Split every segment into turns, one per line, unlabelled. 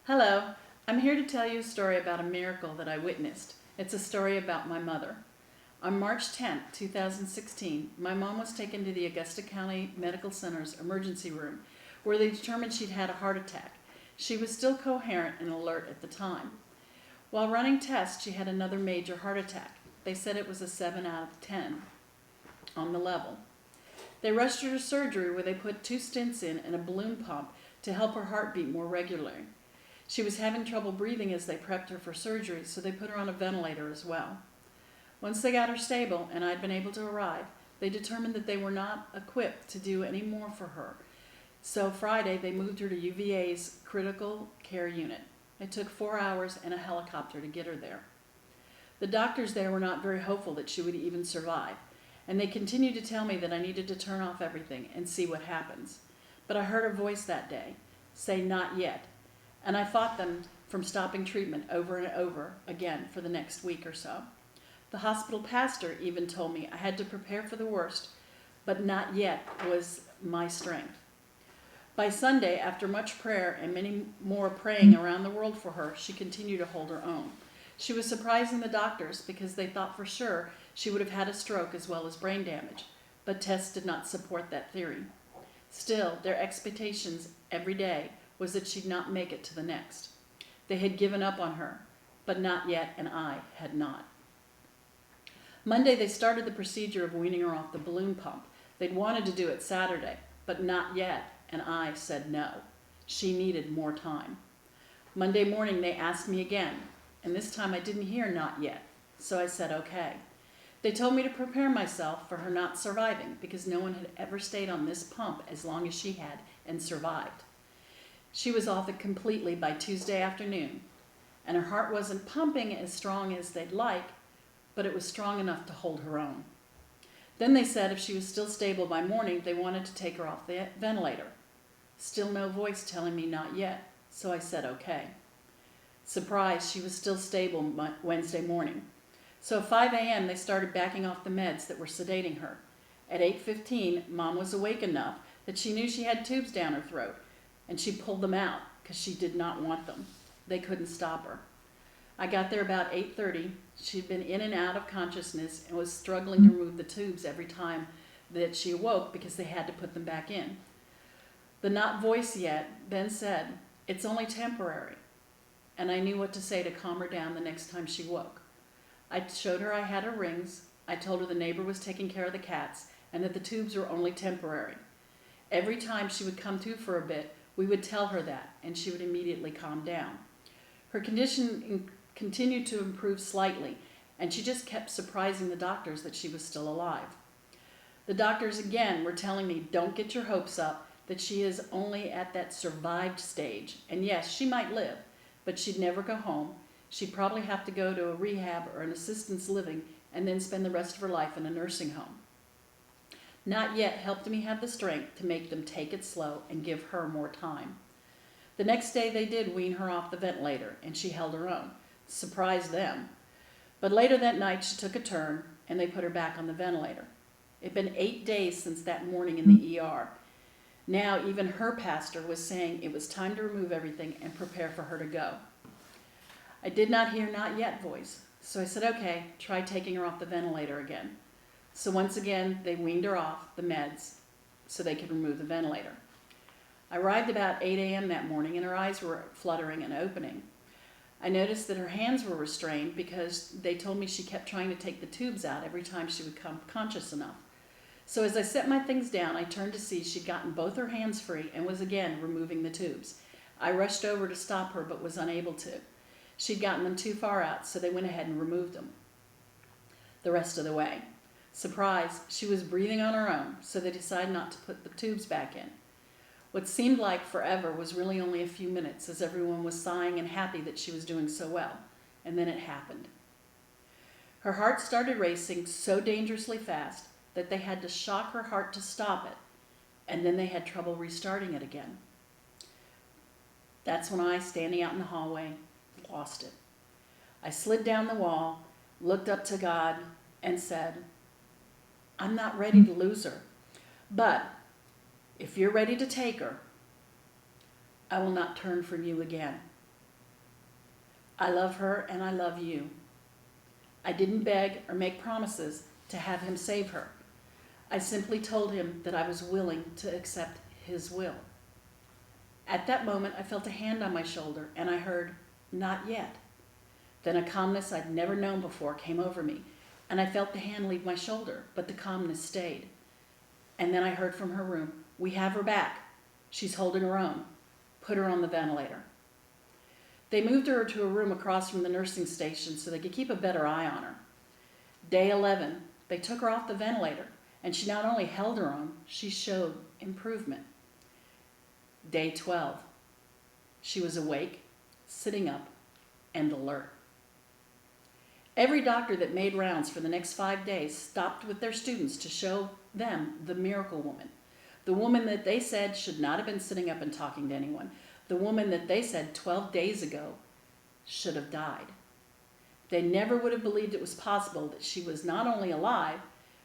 Hello, I'm here to tell you a story about a miracle that I witnessed. It's a story about my mother. On March 10th, 2016, my mom was taken to the Augusta County Medical Center's emergency room where they determined she'd had a heart attack. She was still coherent and alert at the time. While running tests, she had another major heart attack. They said it was a 7 out of 10 on the level. They rushed her to surgery where they put 2 stents in and a balloon pump to help her heart beat more regularly. She was having trouble breathing as they prepped her for surgery, so they put her on a ventilator as well. Once they got her stable and I'd been able to arrive, they determined that they were not equipped to do any more for her. So Friday, they moved her to UVA's critical care unit. It took 4 hours and a helicopter to get her there. The doctors there were not very hopeful that she would even survive, and they continued to tell me that I needed to turn off everything and see what happens. But I heard a voice that day say, "Not yet," and I fought them from stopping treatment over and over again for the next week or so. The hospital pastor even told me I had to prepare for the worst, but not yet was my strength. By Sunday, after much prayer and many more praying around the world for her, she continued to hold her own. She was surprising the doctors because they thought for sure she would have had a stroke as well as brain damage, but tests did not support that theory. Still, their expectations every day was that she'd not make it to the next. They had given up on her, but not yet, and I had not. Monday, they started the procedure of weaning her off the balloon pump. They'd wanted to do it Saturday, but not yet, and I said no. She needed more time. Monday morning, they asked me again, and this time I didn't hear "not yet," so I said okay. They told me to prepare myself for her not surviving because no one had ever stayed on this pump as long as she had and survived. She was off it completely by Tuesday afternoon, and her heart wasn't pumping as strong as they'd like, but it was strong enough to hold her own. Then they said if she was still stable by morning, they wanted to take her off the ventilator. Still no voice telling me not yet, so I said okay. Surprised, she was still stable Wednesday morning. So at 5 a.m., they started backing off the meds that were sedating her. At 8:15, Mom was awake enough that she knew she had tubes down her throat, and she pulled them out because she did not want them. They couldn't stop her. I got there about 8:30. She'd been in and out of consciousness and was struggling to remove the tubes every time that she awoke because they had to put them back in. The not voice yet then said, "It's only temporary," and I knew what to say to calm her down the next time she woke. I showed her I had her rings. I told her the neighbor was taking care of the cats and that the tubes were only temporary. Every time she would come to for a bit, we would tell her that, and she would immediately calm down. Her condition continued to improve slightly, and she just kept surprising the doctors that she was still alive. The doctors again were telling me, "Don't get your hopes up, that she is only at that survived stage, and yes, she might live, but she'd never go home. She'd probably have to go to a rehab or an assistance living and then spend the rest of her life in a nursing home." Not yet helped me have the strength to make them take it slow and give her more time. The next day they did wean her off the ventilator, and she held her own. Surprised them. But later that night she took a turn, and they put her back on the ventilator. It'd been 8 days since that morning in the ER. Now even her pastor was saying it was time to remove everything and prepare for her to go. I did not hear "not yet" voice, so I said, okay, try taking her off the ventilator again. So once again, they weaned her off the meds so they could remove the ventilator. I arrived about 8 a.m. that morning, and her eyes were fluttering and opening. I noticed that her hands were restrained because they told me she kept trying to take the tubes out every time she would come conscious enough. So as I set my things down, I turned to see she'd gotten both her hands free and was again removing the tubes. I rushed over to stop her but was unable to. She'd gotten them too far out, so they went ahead and removed them the rest of the way. Surprised, she was breathing on her own, so they decided not to put the tubes back in. What seemed like forever was really only a few minutes as everyone was sighing and happy that she was doing so well. And then it happened. Her heart started racing so dangerously fast that they had to shock her heart to stop it, and then they had trouble restarting it again. That's when I, standing out in the hallway, lost it. I slid down the wall, looked up to God, and said, "I'm not ready to lose her, but if you're ready to take her, I will not turn from you again." I love her and I love you. I didn't beg or make promises to have him save her. I simply told him that I was willing to accept his will. At that moment, I felt a hand on my shoulder and I heard, "Not yet." Then a calmness I'd never known before came over me, and I felt the hand leave my shoulder, but the calmness stayed. And then I heard from her room, "We have her back. She's holding her own. Put her on the ventilator." They moved her to a room across from the nursing station so they could keep a better eye on her. Day 11, they took her off the ventilator, and she not only held her own, she showed improvement. Day 12, she was awake, sitting up, and alert. Every doctor that made rounds for the next 5 days stopped with their students to show them the miracle woman, the woman that they said should not have been sitting up and talking to anyone, the woman that they said 12 days ago should have died. They never would have believed it was possible that she was not only alive,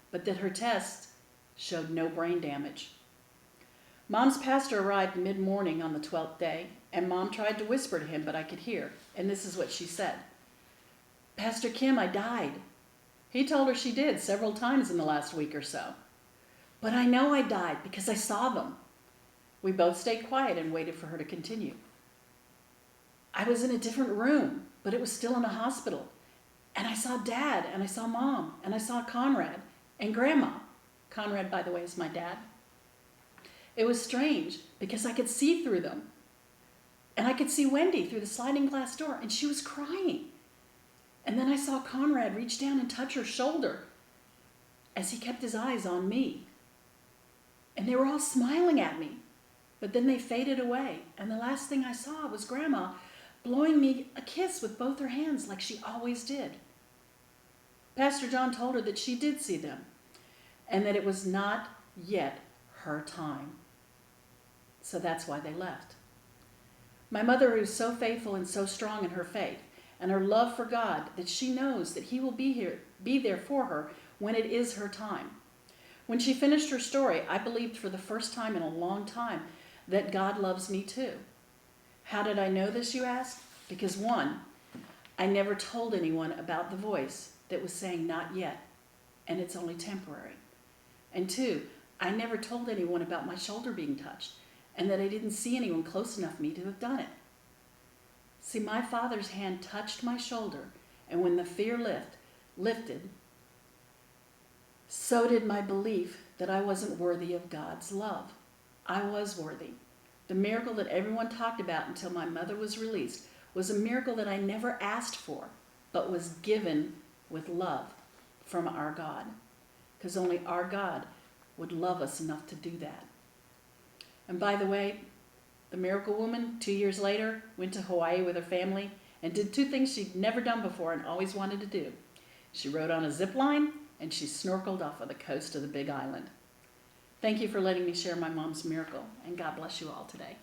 but that her tests showed no brain damage. Mom's pastor arrived mid-morning on the 12th day, and Mom tried to whisper to him, but I could hear, and this is what she said. "Pastor Kim, I died." He told her she did several times in the last week or so. "But I know I died because I saw them." We both stayed quiet and waited for her to continue. "I was in a different room, but it was still in a hospital. And I saw Dad, and I saw Mom, and I saw Conrad, and Grandma." Conrad, by the way, is my dad. "It was strange because I could see through them. And I could see Wendy through the sliding glass door, and she was crying. And then I saw Conrad reach down and touch her shoulder as he kept his eyes on me. And they were all smiling at me, but then they faded away. And the last thing I saw was Grandma blowing me a kiss with both her hands like she always did." Pastor John told her that she did see them and that it was not yet her time. So that's why they left. My mother is so faithful and so strong in her faith and her love for God that she knows that he will be there for her when it is her time. When she finished her story, I believed for the first time in a long time that God loves me too. How did I know this, you ask? Because 1, I never told anyone about the voice that was saying not yet, and it's only temporary. And 2, I never told anyone about my shoulder being touched, and that I didn't see anyone close enough to me to have done it. See, my Father's hand touched my shoulder, and when the fear lifted, so did my belief that I wasn't worthy of God's love. I was worthy. The miracle that everyone talked about until my mother was released was a miracle that I never asked for, but was given with love from our God, because only our God would love us enough to do that. And by the way, the miracle woman, 2 years later, went to Hawaii with her family and did 2 things she'd never done before and always wanted to do. She rode on a zip line and she snorkeled off of the coast of the Big Island. Thank you for letting me share my mom's miracle, and God bless you all today.